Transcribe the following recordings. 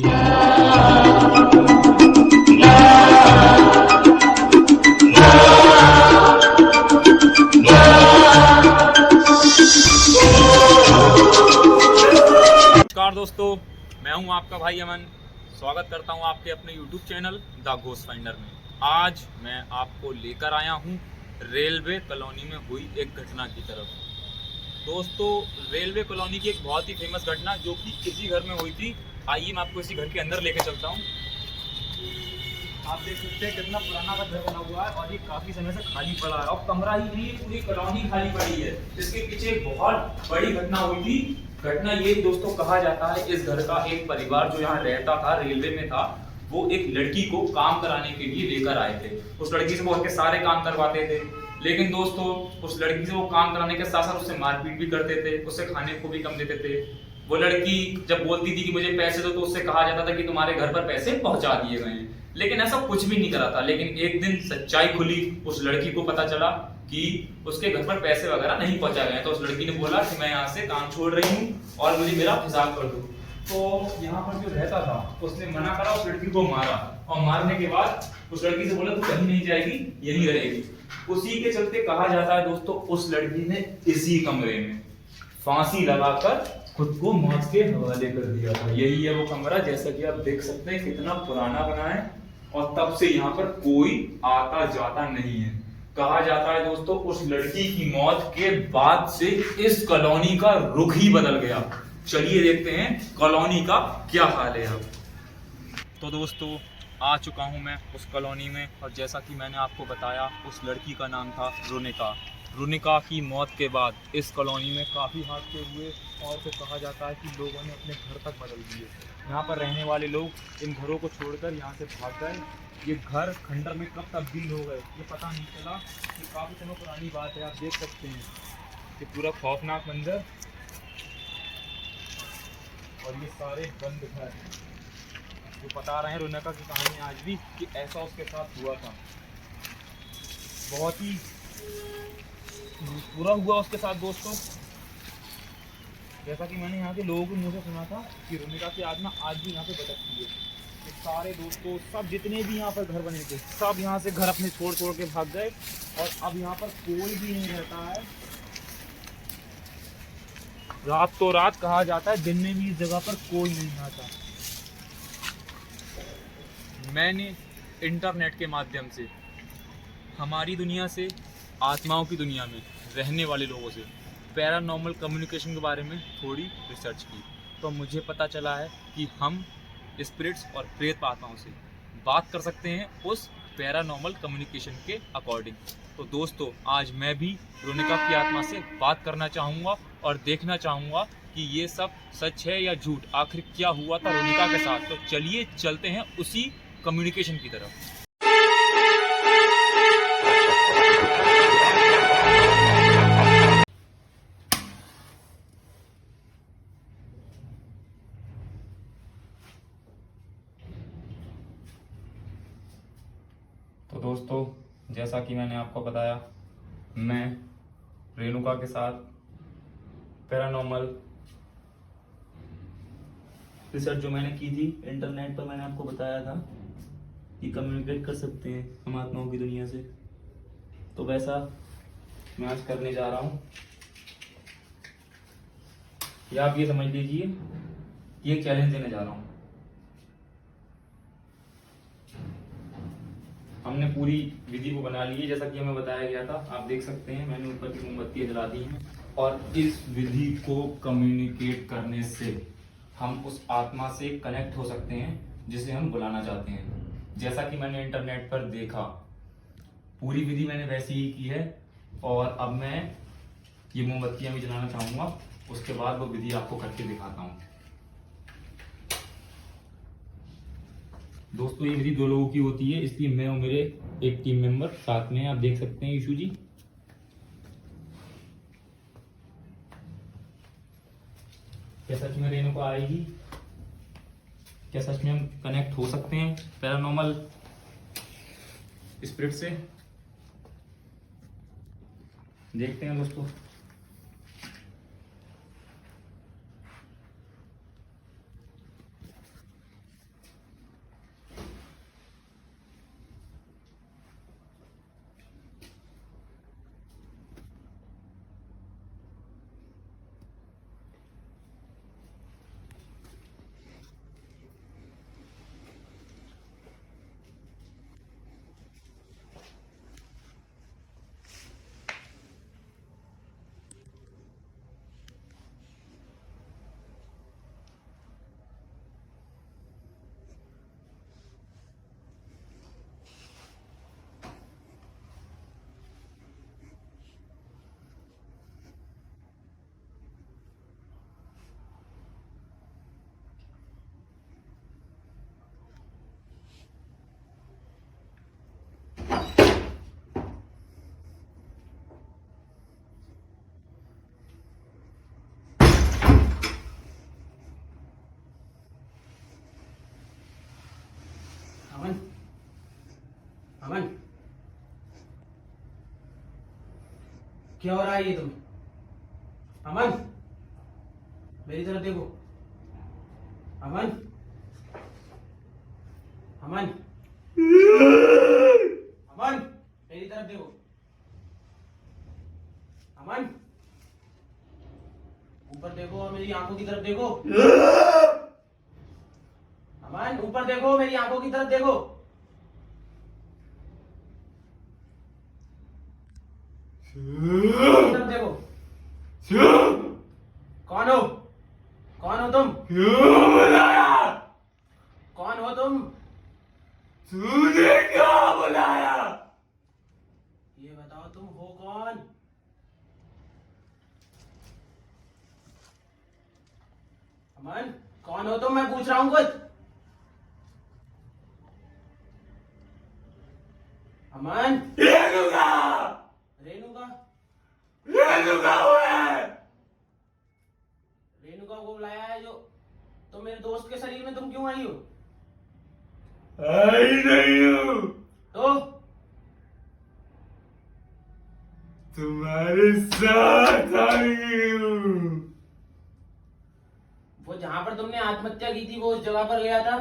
कि हम नमस्कार दोस्तों, मैं हूं आपका भाई अमन। स्वागत करता हूं आपके अपने YouTube channel the ghost finder में। आज मैं आपको लेकर आया हूं रेलवे कॉलोनी में हुई एक घटना की तरफ। दोस्तों, रेलवे कॉलोनी की एक बहुत ही फेमस घटना जो कि किसी घर में हुई थी। आइए मैं आपको इसी घर के अंदर लेके चलता हूँ। आप देख सकते हैं कितना पुराना का घर बना हुआ है और ये काफी समय से खाली पड़ा है और कमरा ही नहीं, पूरी कॉलोनी खाली पड़ी है। इसके पीछे एक बहुत बड़ी घटना हुई थी। घटना ये दोस्तों, कहा जाता है इस घर का एक परिवार जो यहाँ रहता था, रेलवे में था, वो एक लड़की को काम कराने के लिए लेकर आए थे। उस लड़की से वो उनके सारे काम करवाते थे, लेकिन दोस्तों उस लड़की से वो काम कराने के साथ साथ उससे मारपीट भी करते थे, उससे खाने को भी कम देते थे। वो लड़की जब बोलती थी कि मुझे पैसे दो, तो उससे कहा जाता था कि तुम्हारे घर पर पैसे पहुंचा दिए गए हैं, लेकिन ऐसा कुछ भी नहीं करा था। लेकिन एक दिन सच्चाई खुली, उस लड़की को पता चला कि उसके घर पर पैसे वगैरह नहीं पहुंचा गए। तो उस लड़की ने बोला कि मैं यहाँ से काम छोड़ रही हूँ और मुझे मेरा हिसाब कर दो। तो यहाँ पर जो रहता था उसने मना करा, उस लड़की को मारा और मारने के बाद उस लड़की से बोला तू कहीं नहीं जाएगी, यहीं रहेगी। उसी के चलते कहा जाता है दोस्तों, उस लड़की ने इसी कमरे में फांसी लगाकर खुद को मौत के हवाले कर दिया था। यही है वो कमरा, जैसा कि आप देख सकते हैं कितना पुराना बना है और तब से यहाँ पर कोई आता जाता नहीं है। कहा जाता है दोस्तों, उस लड़की की मौत के बाद से इस कॉलोनी का रुख ही बदल गया। चलिए देखते हैं कॉलोनी का क्या हाल है अब। तो दोस्तों, आ चुका हूं मैं उस कॉलोनी में और जैसा कि मैंने आपको बताया, उस लड़की का नाम था रोनिका। रोनिका की मौत के बाद इस कॉलोनी में काफ़ी हादसे हुए और फिर कहा जाता है कि लोगों ने अपने घर तक बदल दिए। यहाँ पर रहने वाले लोग इन घरों को छोड़कर यहाँ से भाग गए। ये घर खंडर में कब तब्दील हो गए ये पता नहीं चला। ये काफ़ी समय पुरानी बात है, आप देख सकते हैं कि पूरा खौफनाक मंजर और ये सारे बंद घर जो बता रहे हैं रोनिका की कहानी आज भी कि ऐसा उसके साथ हुआ था। बहुत ही बुरा हुआ उसके साथ दोस्तों। जैसा कि मैंने यहाँ के लोगों के मुँह से सुना था कि रोनिका की आत्मा आज भी यहाँ पे भटकती है। ये सारे दोस्तों, सब जितने भी यहाँ पर घर बने थे, सब यहाँ से घर अपने छोड़ छोड़ के भाग गए और अब यहाँ पर कोई भी नहीं रहता है। रात तो रात कहा जाता है, दिन में भी इस जगह पर कोई नहीं आता। मैंने इंटरनेट के माध्यम से हमारी दुनिया से आत्माओं की दुनिया में रहने वाले लोगों से पैरानॉर्मल कम्युनिकेशन के बारे में थोड़ी रिसर्च की, तो मुझे पता चला है कि हम स्पिरिट्स और प्रेत आत्माओं से बात कर सकते हैं उस पैरानॉर्मल कम्युनिकेशन के अकॉर्डिंग। तो दोस्तों, आज मैं भी रोनिका की आत्मा से बात करना चाहूँगा और देखना चाहूँगा कि ये सब सच है या झूठ, आखिर क्या हुआ था रोनिका के साथ। तो चलिए चलते हैं उसी कम्युनिकेशन की तरफ। तो दोस्तों, जैसा कि मैंने आपको बताया, मैं रेणुका के साथ पैरानॉर्मल रिसर्च जो मैंने की थी इंटरनेट पर, मैंने आपको बताया था कि कम्युनिकेट कर सकते हैं हम आत्माओं की दुनिया से। तो वैसा मैं आज करने जा रहा हूँ। या आप ये समझ लीजिए कि एक चैलेंज देने जा रहा हूँ। हमने पूरी विधि को बना ली है जैसा कि हमें बताया गया था। आप देख सकते हैं मैंने ऊपर की मोमबत्तियां जला दी हैं और इस विधि को कम्युनिकेट करने से हम उस आत्मा से कनेक्ट हो सकते हैं जिसे हम बुलाना चाहते हैं। जैसा कि मैंने इंटरनेट पर देखा, पूरी विधि मैंने वैसी ही की है और अब मैं ये मोमबत्तियां भी जलाना चाहूंगा। उसके बाद वो विधि आपको करके दिखाता हूँ। दोस्तों, ये विधि 2 लोगों की होती है, इसलिए मैं और मेरे एक टीम मेंबर साथ में हैं। आप देख सकते हैं यीशु जी। क्या सच में रेणुका आएगी? क्या सच में हम कनेक्ट हो सकते हैं पैरानॉर्मल स्पिरिट से? देखते हैं दोस्तों। क्या हो रहा है ये तुम? अमन, मेरी तरफ देखो। अमन, अमन, अमन, मेरी तरफ देखो। अमन, ऊपर देखो और मेरी आंखों की तरफ देखो। अमन, ऊपर देखो, मेरी आंखों की तरफ देखो। मेरी तरफ देखो। कौन हो? कौन हो तुम? कौन हो तुम? तूने क्या बुलाया? ये बताओ तुम हो कौन? अमन, कौन हो तुम? मैं पूछ रहा हूं कुछ। अमन, रेणुका! रेणुका? रेणुका हुए! रेणुका को बुलाया है जो? तो मेरे दोस्त के शरीर में तुम क्यों आई हो? आई नहीं हूँ, तो तुम्हारे साथ आई हूँ। वो जहां पर तुमने आत्महत्या की थी वो उस जगह पर गया था?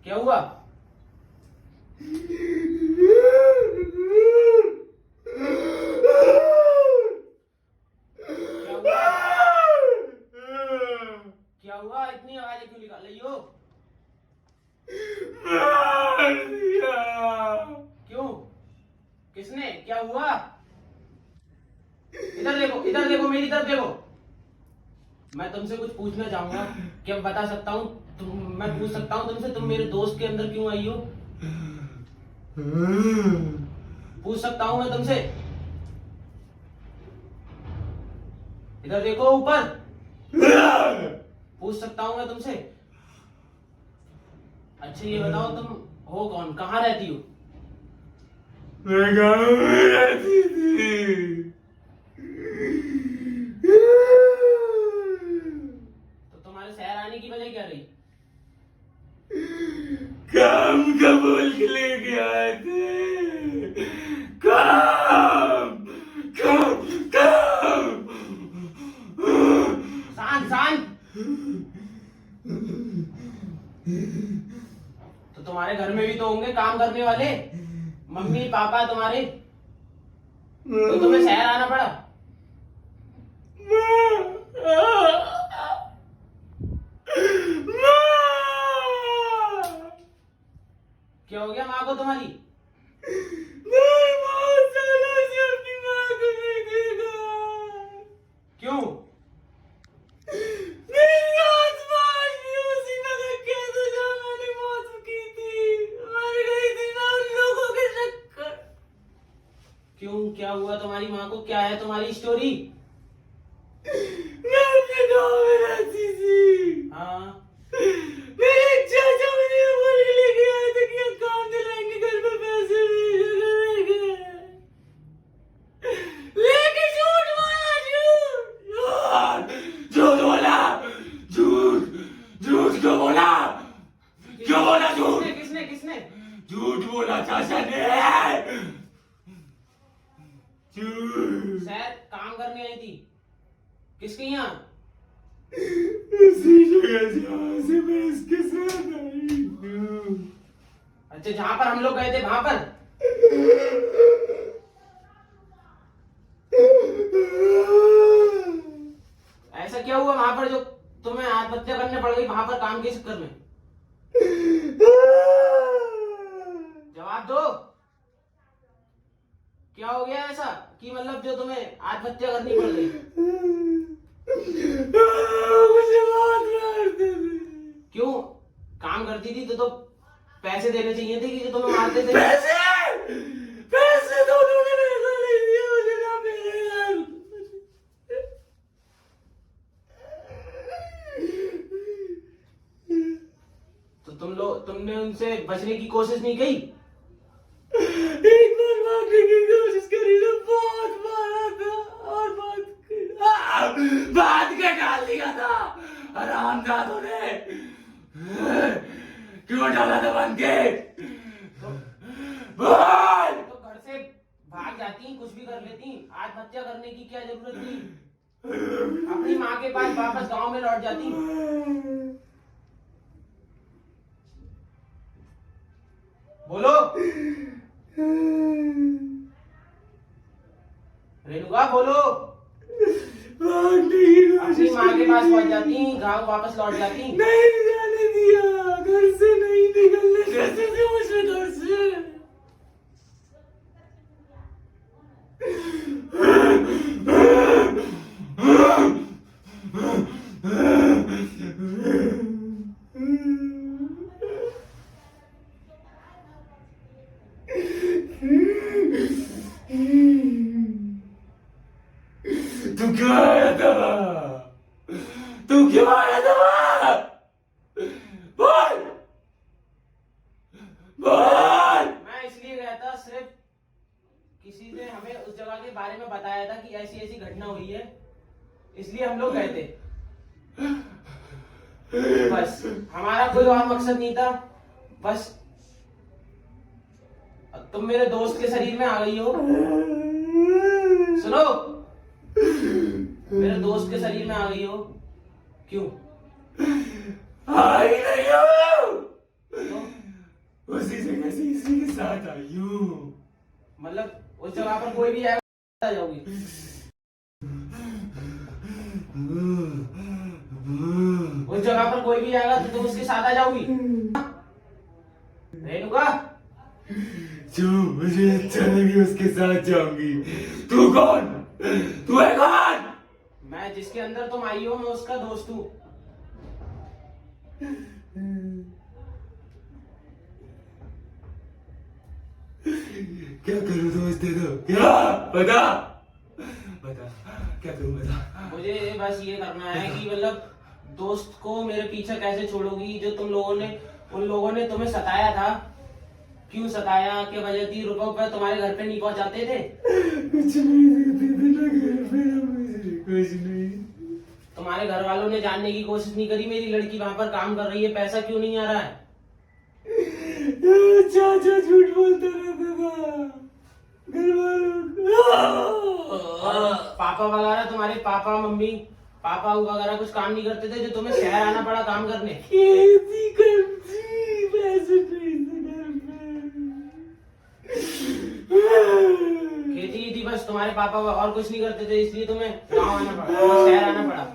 क्या हुआ? क्या हुआ? क्या हुआ? इतनी आवाजें क्यों निकाल रही हो? मार दिया। क्यों? किसने? क्या हुआ? इधर देखो, इधर देखो, मेरी तरफ देखो। मैं तुमसे कुछ पूछना चाहूंगा। क्या बता सकता हूँ? मैं पूछ सकता हूँ तुमसे, तुम मेरे दोस्त के अंदर क्यों आई हो? पूछ सकता हूँ मैं तुमसे? इधर देखो ऊपर। पूछ सकता हूँ मैं तुमसे? अच्छा ये बताओ तुम हो कौन? कहाँ रहती हो? मैं गाँव में रहती थी। तो तुम्हारे शहर आने की वजह क्या रही? काम का बोल के लेके आए थे। काम काम काम। शांत शांत। तो तुम्हारे घर में भी तो होंगे काम करने वाले, मम्मी पापा तुम्हारे, तो तुम्हें शहर आना पड़ा? क्या हो गया माँ को तुम्हारी? मैं बहुत सालों से अपनी माँ को नहीं देखा। क्यों? मेरी आत्मा आज भी उसी जगह कैद है जहाँ मैंने मौत की थी। मर गई थी मैं उन लोगों के चक्कर। क्यों? क्या हुआ तुम्हारी माँ को? क्या है तुम्हारी स्टोरी? मैं अपने गाँव में रहती थी। हाँ। मेरे चाचा मुझे बोल के लेके आए थे कि हम काम दिलाएंगे, घर में पैसे भेजेंगे। लेके झूठ बोला, झूठ झूठ बोला, झूठ झूठ क्यों बोला? क्यों बोला झूठ? किसने किसने किसने? झूठ बोला चाचा ने। झूठ। शायद काम करने आई थी। किसके यहाँ? उसी जगह जहाँ से मैं इसके साथ आई हूँ। अच्छा जहाँ पर हम लोग गए थे वहां पर? ऐसा क्या हुआ वहां पर जो तुम्हें आत्महत्या करने पड़ गई वहां पर काम के चक्कर में? जवाब दो। क्या हो गया ऐसा कि मतलब जो तुम्हें आत्महत्या करनी पड़ गई? मुझे बहुत मारते थे। क्यों? काम करती थी तो पैसे देने चाहिए थे कि जो तुम्हें मारते थे? पैसे पैसे तो उन्होंने मेरे को नहीं दिए, मुझे ना मिले। तो तुमने उनसे बचने की कोशिश नहीं की? एक बार भागने की कोशिश करी तो बहुत मारा था और बात के डाल दिया था हरामजादों ने। क्यों डाला था बंद के? तो बोल। घर से भाग जाती, कुछ भी कर लेती, आत्महत्या करने की क्या जरूरत थी? अपनी माँ के पास वापस गांव में लौट जाती। बोलो रेणुका, बोलो। अपनी माँ के पास पहुंच जाती, गांव वापस लौट जाती। नहीं जाने दिया, घर से नहीं निकलने देते थे मुझे घर से। तू क्यों आया था? तू क्यों आया था? बोल बोल। मैं इसलिए गया था, सिर्फ किसी ने हमें उस जगह के बारे में बताया था कि ऐसी ऐसी घटना हुई है, इसलिए हम लोग गए थे। बस हमारा कोई और मकसद नहीं था। बस तुम मेरे दोस्त के शरीर में आ गई हो। सुनो, मेरे दोस्त के शरीर में आ गई हो। क्यों? आई नहीं हो। तो उसी जगह से इसी के साथ आई हूँ। मतलब उस जगह पर कोई भी आएगा आ जाओगी? उस जगह पर कोई भी आएगा तो तुम उसके साथ आ जाओगी? रेणुका, जो मुझे अच्छा लगे उसके साथ जाऊंगी। तू कौन? तू है कौन? मैं जिसके अंदर तुम आई हो, मैं उसका दोस्त हूँ। क्या करूँ दोस्त? दे दो। क्या? बता बता, क्या करूँ बता। मुझे बस ये करना है कि मतलब दोस्त को मेरे पीछे कैसे छोड़ोगी? जो तुम लोगों ने, उन लोगों ने तुम्हें सताया था, क्यों सताया, क्या वजह थी? रुपए तुम्हारे घर पे नहीं पहुंचाते थे? कुछ नहीं देते थे ना घर पे ना मुझे, कुछ नहीं। तुम्हारे घर वालों ने जानने की कोशिश नहीं करी मेरी लड़की वहां पर काम कर रही है, पैसा क्यों नहीं आ रहा है? चाचा झूठ बोलता रहता था घर वालों। पापा वगैरह, तुम्हारे पापा मम्मी, पापा वगैरह कुछ काम नहीं करते थे जो तुम्हें शहर आना पड़ा काम करने? खेती करती, पैसे नहीं थे घर पे। खेती थी बस, तुम्हारे पापा और कुछ नहीं करते थे, इसलिए तुम्हें गाँव आना पड़ा, शहर आना पड़ा।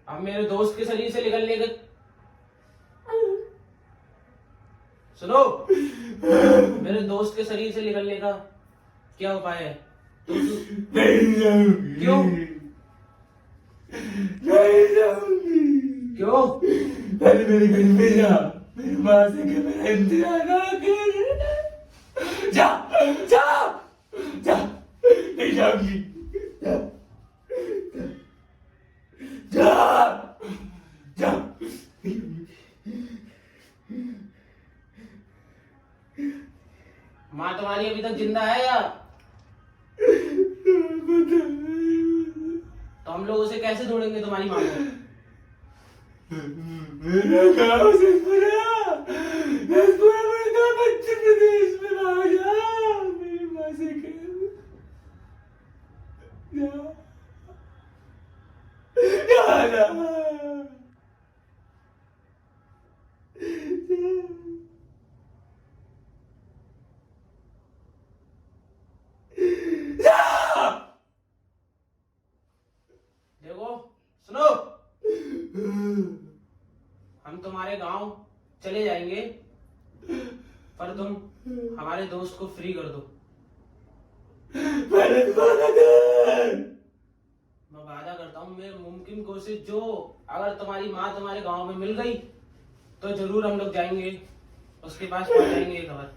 अब मेरे दोस्त के शरीर से निकलने का, सुनो, मेरे दोस्त के शरीर से निकलने का क्या उपाय है? नहीं जाऊंगी। क्यों? नहीं जाऊंगी। क्यों? पहले मेरे घर पे जा, मेरी माँ से कि मेरा इंतजार ना कर। जा जा जा, नहीं जाऊंगी। जा जा जा। माँ तुम्हारी अभी तक जिंदा है या? तो हम लोग उसे कैसे ढूंढेंगे तुम्हारी माँ को? मेरा गाँव से पूरा मध्य प्रदेश में आ जा, मेरी माँ से कह जा जा। देखो, सुनो, हम तुम्हारे गांव चले जाएंगे, पर तुम हमारे दोस्त को फ्री कर दो। मैं वादा करता हूँ, मैं मुमकिन कोशिश, जो अगर तुम्हारी माँ तुम्हारे गांव में मिल गई तो जरूर हम लोग जाएंगे, उसके पास पहुंचाएंगे खबर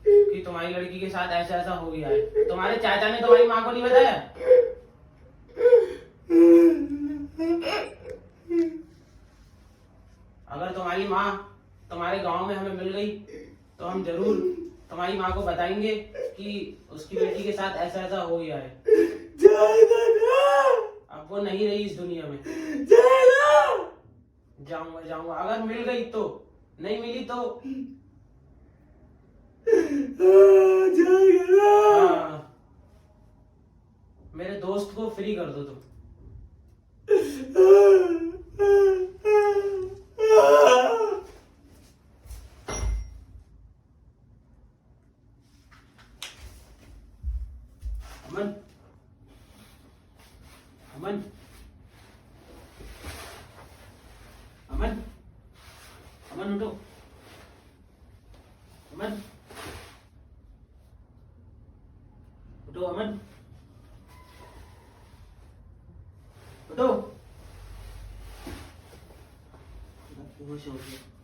कि तुम्हारी लड़की के साथ ऐसा ऐसा हो गया है। तुम्हारे चाचा ने तुम्हारी माँ को नहीं बताया? अगर तुम्हारी माँ तुम्हारे गांव में हमें मिल गई तो हम जरूर तुम्हारी माँ को बताएंगे कि उसकी बेटी के साथ ऐसा ऐसा हो गया है। जाएगा ना, अब वो नहीं रही इस दुनिया में। जाएगा। जाऊंगा जाऊंगा, अगर मिल गई तो, नहीं मिली तो जाएगा ना। हाँ, मेरे दोस्त को फ्री कर दो तुम। अमन, अमन, अमन, अमन उठो, अमन, उठो अमन, उठो। होश हो गया।